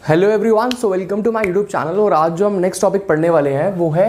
Hello everyone, so welcome to my YouTube channel. और आज जो हम नेक्स्ट टॉपिक पढ़ने वाले हैं वो है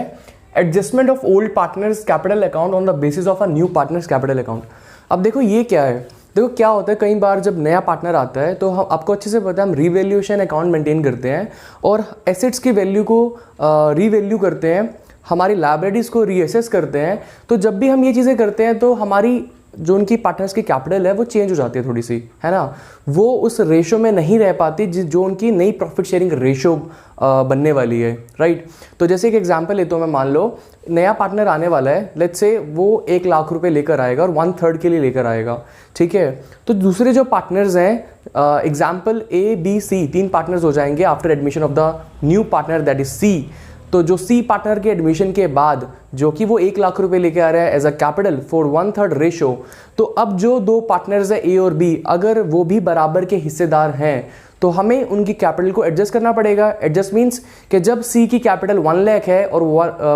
adjustment of old partners capital account on the basis of a new partners capital account. अब देखो ये क्या है। देखो क्या होता है, कई बार जब नया पार्टनर आता है तो हम आपको अच्छे से पता है हम रीवैल्यूएशन अकाउंट मेंटेन करते हैं और एसेट्स की वैल्यू को रीवैल्यू करते हैं, हमारी लायबिलिटीज़ को रीअसेस करते हैं। तो जब भी हम ये चीज़ें करते हैं तो हमारी जो उनकी पार्टनर्स की कैपिटल है वो चेंज हो जाती है थोड़ी सी, है ना। वो उस रेशो में नहीं रह पाती जो उनकी नई प्रॉफिट शेयरिंग रेशो बनने वाली है, राइट। तो जैसे एक एग्जांपल लेता हूँ मैं, मान लो नया पार्टनर आने वाला है, लेट्स से वो 1 लाख रुपए लेकर आएगा और 1/3 के लिए लेकर आएगा, ठीक है। तो दूसरे जो पार्टनर्स हैं, example A B C, 3 partners हो जाएंगे after admission of the new partner that is C. तो जो सी पार्टनर के एडमिशन के बाद जो कि वो 1 लाख रुपए लेके आ रहा है as a capital for 1/3 ratio, तो अब जो 2 पार्टनर्स है ए और बी, अगर वो भी बराबर के हिस्सेदार हैं तो हमें उनकी कैपिटल को एडजस्ट करना पड़ेगा। एडजस्ट मीन्स कि जब सी की कैपिटल 1 लाख है और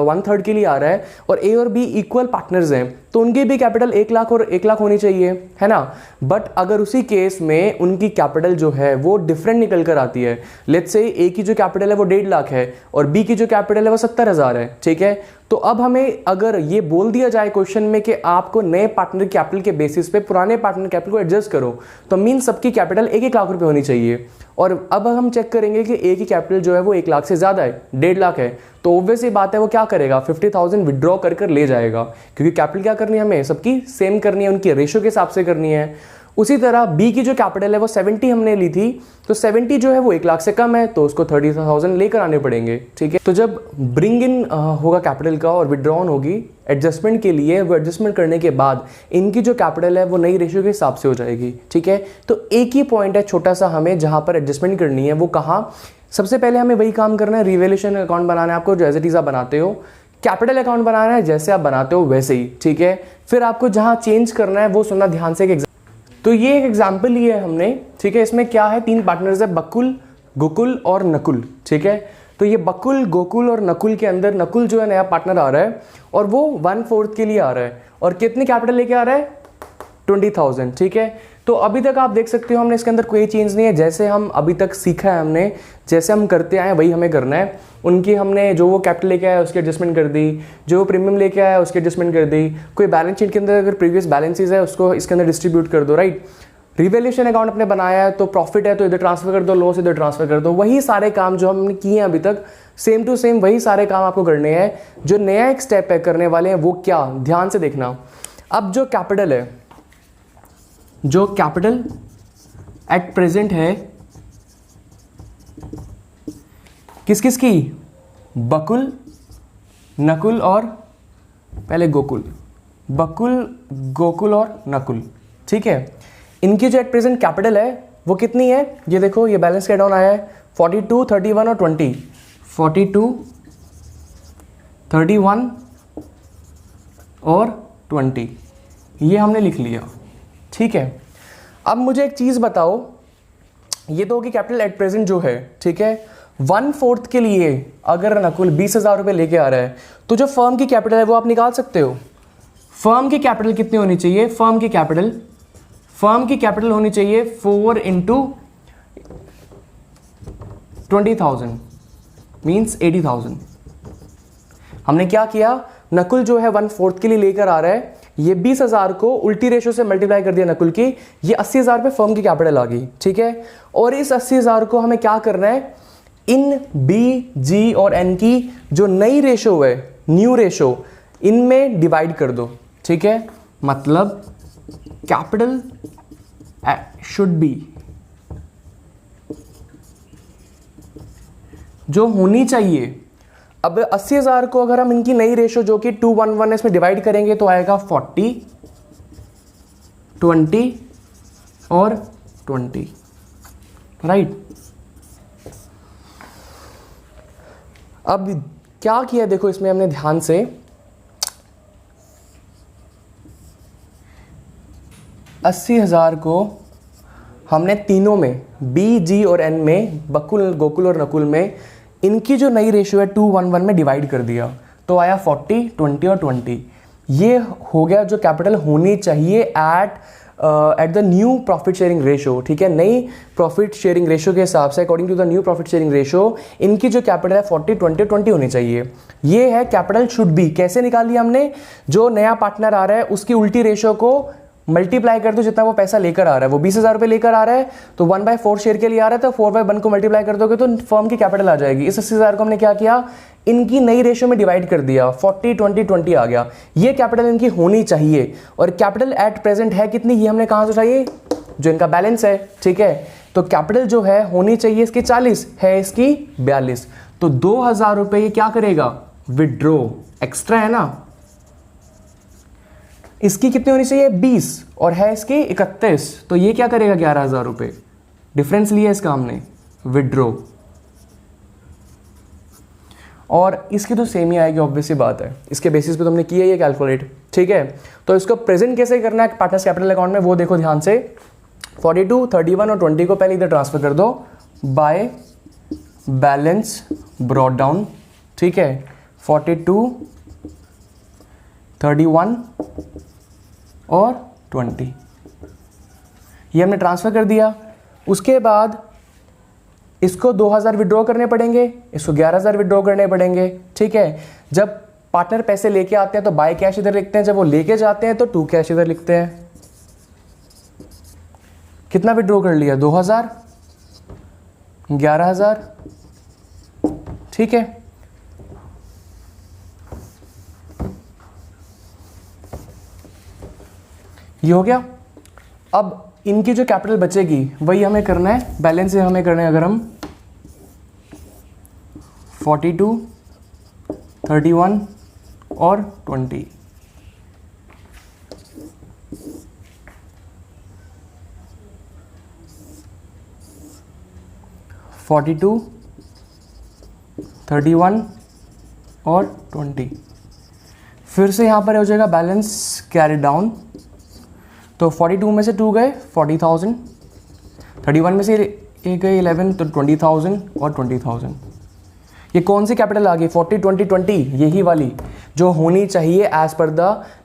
1/3 के लिए आ रहा है और ए और बी इक्वल पार्टनर्स हैं तो उनकी भी कैपिटल 1 लाख और 1 लाख होनी चाहिए, है ना। बट अगर उसी केस में उनकी कैपिटल जो है वो डिफरेंट निकल कर आती है, लेट्स से ए की जो कैपिटल है वो 1.5 लाख है और बी की जो कैपिटल है वो 70,000 है, ठीक है। तो अब हमें अगर ये बोल दिया जाए क्वेश्चन में कि आपको नए पार्टनर कैपिटल के बेसिस पे पुराने पार्टनर कैपिटल को एडजस्ट करो, तो मीन सबकी कैपिटल 1-1 लाख रुपए होनी चाहिए। और अब हम चेक करेंगे कि ए की कैपिटल जो है वो 1 लाख से ज़्यादा है, 1.5 लाख है, तो ऑब्वियस ही बात है वो क्या करेगा, 50,000 विड्रॉ कर ले जाएगा, क्योंकि कैपिटल क्या करनी है, हमें सबकी सेम करनी है, उनकी रेशो के हिसाब से करनी है। उसी तरह बी की जो कैपिटल है वो 70 हमने ली थी, तो 70 जो है वो 1 लाख से कम है तो उसको 30,000 लेकर आने पड़ेंगे, ठीक है। तो जब ब्रिंग इन होगा कैपिटल का और विड्रॉन होगी एडजस्टमेंट के लिए, वो एडजस्टमेंट करने के बाद इनकी जो कैपिटल है वो नई रेशियो के हिसाब से हो जाएगी, ठीक है। तो एक ही पॉइंट है छोटा सा हमें जहां पर एडजस्टमेंट करनी है, वो कहाँ, सबसे पहले हमें वही काम करना है, रिवैल्यूएशन अकाउंट बनाना है आपको जो एज इट इज आप बनाते हो, कैपिटल अकाउंट बनाना है जैसे आप बनाते हो वैसे ही, ठीक है। फिर आपको जहां चेंज करना है वो सुनना ध्यान से। तो ये एक एग्जाम्पल लिया है हमने, ठीक है। इसमें क्या है, 3 पार्टनर्स है, बकुल, गोकुल और नकुल, ठीक है। तो ये बकुल, गोकुल और नकुल के अंदर नकुल जो है नया पार्टनर आ रहा है और वो 1/4 के लिए आ रहा है और कितनी कैपिटल लेके आ रहा है, 20,000, ठीक है। तो अभी तक आप देख सकते हो हमने इसके अंदर कोई चेंज नहीं है, जैसे हम अभी तक सीखा है हमने, जैसे हम करते आए वही हमें करना है। उनकी हमने जो वो कैपिटल लेके आया उसकी एडजस्टमेंट कर दी, जो वो प्रीमियम लेके आया उसकी एडजस्टमेंट कर दी, कोई बैलेंस शीट के अंदर अगर प्रीवियस बैलेंसेज है उसको इसके अंदर डिस्ट्रीब्यूट कर दो, राइट। रिवैल्यूएशन अकाउंट अपने बनाया है तो प्रॉफिट है तो इधर ट्रांसफर कर दो, लॉस इधर ट्रांसफर कर दो, वही सारे काम जो हमने किए हैं अभी तक, सेम टू सेम वही सारे काम आपको करने हैं। जो नया एक स्टेप है करने वाले हैं वो क्या, ध्यान से देखना। अब जो कैपिटल है, जो कैपिटल एट प्रेजेंट है किस किस की, बकुल, नकुल और पहले गोकुल, बकुल, गोकुल और नकुल, ठीक है। इनकी जो एट प्रेजेंट कैपिटल है वो कितनी है, ये देखो ये बैलेंस कैट डाउन आया है 42, 31 और 20, 42, 31 और 20, ये हमने लिख लिया, ठीक है। अब मुझे एक चीज बताओ, ये तो होगी कैपिटल एट प्रेजेंट जो है, ठीक है। 1/4 के लिए अगर नकुल 20,000 रुपए लेके आ रहा है तो जो फर्म की कैपिटल है वो आप निकाल सकते हो। फर्म की कैपिटल कितनी होनी चाहिए, फर्म की कैपिटल होनी चाहिए 4 × 20,000 मीन्स 80,000। हमने क्या किया, नकुल जो है 1/4 के लिए लेकर आ रहा है, ये 20,000 को उल्टी रेशो से मल्टीप्लाई कर दिया नकुल की, ये 80,000 पे फर्म की कैपिटल आ गई, ठीक है। और इस 80,000 को हमें क्या करना है, इन बी, जी और एन की जो नई रेशो है, न्यू रेशो, इनमें डिवाइड कर दो, ठीक है। मतलब कैपिटल शुड बी, जो होनी चाहिए, अब 80,000 को अगर हम इनकी नई रेशो जो कि 2:1 है इसमें डिवाइड करेंगे तो आएगा 40, 20 और 20, राइट। अब क्या किया देखो इसमें हमने ध्यान से, 80,000 को हमने तीनों में बी, जी और एन में, बकुल, गोकुल और नकुल में, इनकी जो नई रेशियो है 2:1 में डिवाइड कर दिया तो आया 40, 20 और 20। ये हो गया जो कैपिटल होनी चाहिए at at the new profit sharing ratio, ठीक है, नई प्रॉफिट शेयरिंग रेशो के हिसाब से according to the new profit sharing ratio इनकी जो कैपिटल है 40-20-20 होनी चाहिए। ये है कैपिटल शुड बी। कैसे निकाली हमने, जो नया पार्टनर आ रहा है उसकी उल्टी रेशो को मल्टीप्लाई कर दो, जितना वो पैसा लेकर आ रहा है, वो 20,000 रुपये लेकर आ रहा है तो 1/4 शेयर के लिए आ रहा है, तो 4/1 को मल्टीप्लाई कर दोगे तो फर्म की कैपिटल आ जाएगी। इस 80,000 को हमने क्या किया, इनकी नई रेशो में डिवाइड कर दिया, 40-20-20 आ गया। ये कैपिटल इनकी होनी चाहिए। और कैपिटल एट प्रेजेंट है कितनी, ये हमने कहाँ से चाहिए, जो इनका बैलेंस है, ठीक है। तो कैपिटल जो है होनी चाहिए इसकी 40, है इसकी 42, तो 2,000 रुपये ये क्या करेगा, विड्रॉ, एक्स्ट्रा है ना। इसकी कितनी होनी चाहिए, 20, और है इसकी 31, तो ये क्या करेगा 11,000 रुपये, डिफरेंस लिया इसका हमने, विड्रॉ। और इसकी तो सेम ही आएगी, ऑब्वियस सी बात है, इसके बेसिस पे तुमने किया ये कैलकुलेट, ठीक है। तो इसको प्रेजेंट कैसे करना है पार्टनर्स कैपिटल अकाउंट में, वो देखो ध्यान से। 42, 31 और 20 को पहले इधर ट्रांसफर कर दो बाय बैलेंस ब्रॉट डाउन, ठीक है। 42, 31 और 20 ये हमने ट्रांसफ़र कर दिया। उसके बाद इसको 2,000 विड्रॉ करने पड़ेंगे, इसको 11,000 विड्रॉ करने पड़ेंगे, ठीक है। जब पार्टनर पैसे लेके आते हैं तो बाय कैश इधर लिखते हैं, जब वो लेके जाते हैं तो टू कैश इधर लिखते हैं। कितना विड्रॉ कर लिया, 2,000, 11,000, ठीक है। ये हो गया। अब इनकी जो कैपिटल बचेगी वही हमें करना है, बैलेंस हमें करना है। अगर हम 42, 31 और 20, और 20 फिर से यहाँ पर हो जाएगा बैलेंस कैरी डाउन। तो 42 में से 2 गए 40,000, 31 में से एक गए 11, तो 20,000 और 20,000। ये कौन सी कैपिटल आ गई, 40-20-20, यही वाली जो होनी चाहिए as per the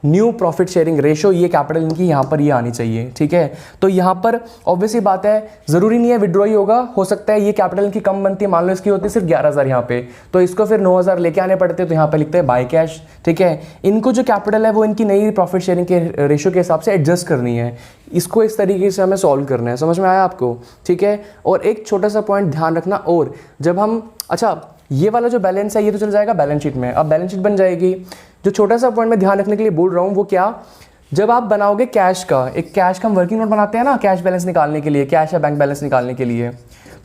new profit sharing ratio. ये कैपिटल इनकी यहाँ पर ये आनी चाहिए, ठीक है। तो यहाँ पर ऑब्वियसली बात है, ज़रूरी नहीं है विड्रॉ ही होगा, हो सकता है ये कैपिटल इनकी कम बनती है, मान लो इसकी होती है सिर्फ 11,000 यहाँ पे, तो इसको फिर 9,000 लेके आने पड़ते, तो यहाँ पे लिखते हैं बाय कैश, ठीक है। इनको जो कैपिटल है वो इनकी नई प्रॉफिट शेयरिंग के रेशो के हिसाब से एडजस्ट करनी है, इसको इस तरीके से हमें सॉल्व करना है। समझ में आया आपको, ठीक है। और एक छोटा सा पॉइंट ध्यान रखना, और जब हम, अच्छा ये वाला जो बैलेंस है ये तो चल जाएगा बैलेंस शीट में, अब बैलेंस शीट बन जाएगी। जो छोटा सा पॉइंट में ध्यान रखने के लिए बोल रहा हूँ वो क्या, जब आप बनाओगे कैश का, एक कैश का हम वर्किंग नोट बनाते हैं ना कैश बैलेंस निकालने के लिए, कैश या बैंक बैलेंस निकालने के लिए,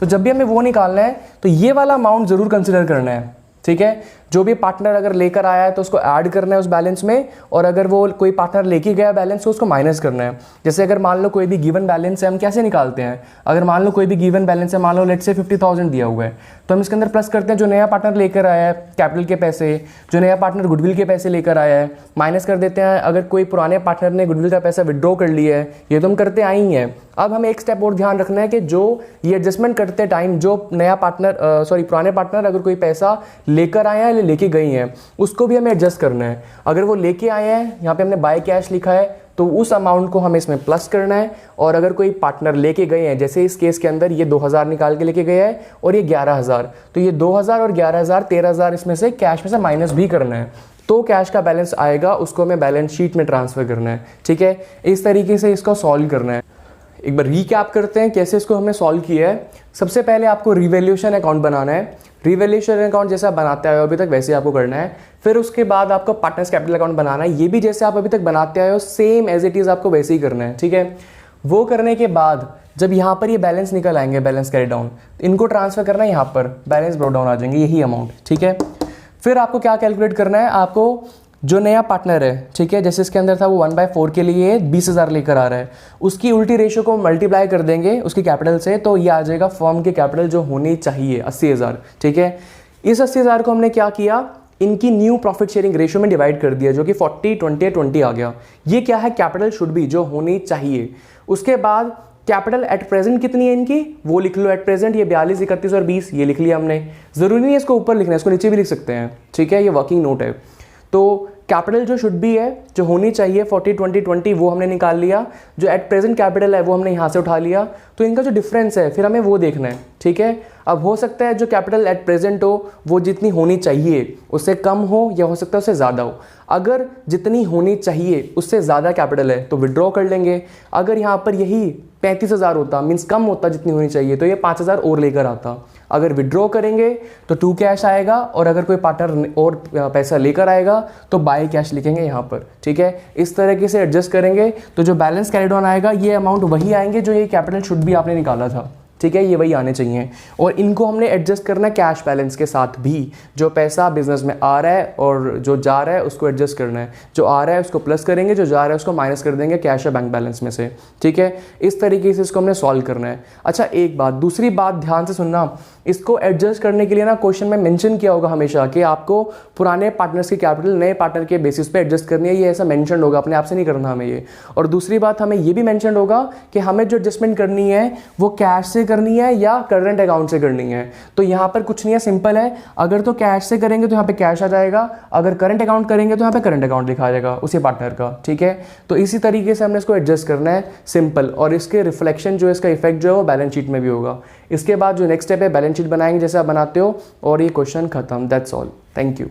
तो जब भी हमें वो निकालना है तो ये वाला अमाउंट ज़रूर कंसिडर करना है, ठीक है। जो भी पार्टनर अगर लेकर आया है तो उसको ऐड करना है उस बैलेंस में, और अगर वो कोई पार्टनर लेके गया बैलेंस तो उसको माइनस करना है। जैसे अगर मान लो कोई भी गिवन बैलेंस है, हम कैसे निकालते हैं, अगर मान लो कोई भी गिवन बैलेंस है, मान लो लेट्स से 50,000 दिया हुआ है, तो हम इसके अंदर प्लस करते हैं जो नया पार्टनर लेकर आया है कैपिटल के पैसे, जो नया पार्टनर गुडविल के पैसे लेकर आया है, माइनस कर देते हैं अगर कोई पुराने पार्टनर ने गुडविल का पैसा विड्रॉ कर लिया है, ये तो हम करते आई ही हैं। अब हमें एक स्टेप और ध्यान रखना है कि जो ये एडजस्टमेंट करते टाइम जो नया पार्टनर पुराने पार्टनर अगर कोई पैसा लेकर आए हैं या लेके गई हैं, उसको भी हमें एडजस्ट करना है। अगर वो लेके आए हैं, यहाँ पे हमने बाय कैश लिखा है, तो उस अमाउंट को हमें इसमें प्लस करना है। और अगर कोई पार्टनर लेके गए हैं, जैसे इस केस के अंदर ये 2,000 निकाल के लेके गया है और ये 11,000, तो ये 2,000 और 11,000 13,000 इसमें से कैश में से माइनस भी करना है, तो कैश का बैलेंस आएगा, उसको हमें बैलेंस शीट में ट्रांसफर करना है, ठीक है। इस तरीके से इसको सॉल्व करना है। एक बार रीकैप करते हैं कैसे इसको हमने सॉल्व किया है। सबसे पहले आपको रिवैल्यूएशन अकाउंट बनाना है, रिवैल्यूएशन अकाउंट जैसा बनाते आए हो अभी तक वैसे आपको करना है। फिर उसके बाद आपको पार्टनर्स कैपिटल अकाउंट बनाना है, ये भी जैसे आप अभी तक बनाते आए हो सेम एज इट इज़ आपको वैसे ही करना है, ठीक है। वो करने के बाद जब यहाँ पर ये बैलेंस निकल आएंगे, बैलेंस कैरी डाउन, इनको ट्रांसफर करना है यहाँ पर, बैलेंस ब्रॉट डाउन आ जाएंगे, यही अमाउंट, ठीक है। फिर आपको क्या कैलकुलेट करना है, आपको जो नया पार्टनर है, ठीक है, जैसे इसके अंदर था वो 1/4 के लिए 20,000 लेकर आ रहा है, उसकी उल्टी रेशो को मल्टीप्लाई कर देंगे उसकी कैपिटल से, तो ये आ जाएगा फर्म की कैपिटल जो होनी चाहिए 80,000, ठीक है। इस 80,000 को हमने क्या किया, इनकी न्यू प्रॉफिट शेयरिंग रेशो में डिवाइड कर दिया, जो कि 40-20-20 आ गया। ये क्या है, कैपिटल शुड बी, जो होनी चाहिए। उसके बाद कैपिटल एट प्रेजेंट कितनी है इनकी, वो लिख लो एट प्रेजेंट, ये 42, 31 और 20 ये लिख लिया हमने। ज़रूरी नहीं है इसको ऊपर लिखना है, इसको नीचे भी लिख सकते हैं, ठीक है, ये वर्किंग नोट है। तो कैपिटल जो शुड बी है, जो होनी चाहिए 40-20-20, वो हमने निकाल लिया। जो एट प्रेजेंट कैपिटल है वो हमने यहाँ से उठा लिया। तो इनका जो डिफरेंस है फिर हमें वो देखना है, ठीक है। अब हो सकता है जो कैपिटल एट प्रेजेंट हो वो जितनी होनी चाहिए उससे कम हो, या हो सकता है उससे ज़्यादा हो। अगर जितनी होनी चाहिए उससे ज़्यादा कैपिटल है तो विड्रॉ कर लेंगे। अगर यहाँ पर यही 35,000 होता, मीन्स कम होता जितनी होनी चाहिए, तो ये 5,000 और लेकर आता। अगर विड्रॉ करेंगे तो 2 कैश आएगा, और अगर कोई पार्टनर और पैसा लेकर आएगा तो बाय कैश लिखेंगे यहाँ पर, ठीक है। इस तरीके से एडजस्ट करेंगे तो जो बैलेंस कैरिड ऑन आएगा ये अमाउंट वही आएंगे जो ये कैपिटल शुड भी आपने निकाला था, ठीक है, ये वही आने चाहिए। और इनको हमने एडजस्ट करना है कैश बैलेंस के साथ भी। जो पैसा बिजनेस में आ रहा है और जो जा रहा है उसको एडजस्ट करना है। जो आ रहा है उसको प्लस करेंगे, जो जा रहा है उसको माइनस कर देंगे कैश या बैंक बैलेंस में से, ठीक है। इस तरीके से इसको हमने सॉल्व करना है। अच्छा, एक बात, दूसरी बात ध्यान से सुनना, इसको एडजस्ट करने के लिए ना क्वेश्चन में मेंशन किया होगा हमेशा कि आपको पुराने पार्टनर्स की कैपिटल नए पार्टनर के बेसिस पे एडजस्ट करनी है। ये ऐसा मेंशन होगा, अपने आप से नहीं करना हमें ये। और दूसरी बात, हमें ये भी मेंशन होगा कि हमें जो एडजस्टमेंट करनी है वो कैश से करनी है या करंट अकाउंट से करनी है। तो यहाँ पर कुछ नहीं है, सिंपल है। अगर तो कैश से करेंगे तो यहाँ पे कैश आ जाएगा, अगर करंट अकाउंट करेंगे तो यहाँ पे करंट अकाउंट दिखा जाएगा उसी पार्टनर का, ठीक है। तो इसी तरीके से हमने इसको एडजस्ट करना है, सिंपल। और इसके रिफ्लेक्शन जो है, इसका इफेक्ट जो है वो बैलेंस शीट में भी होगा। इसके बाद जो नेक्स्ट स्टेप है, बैलेंस शीट बनाएंगे जैसे आप बनाते हो, और ये क्वेश्चन खत्म। That's all, thank you.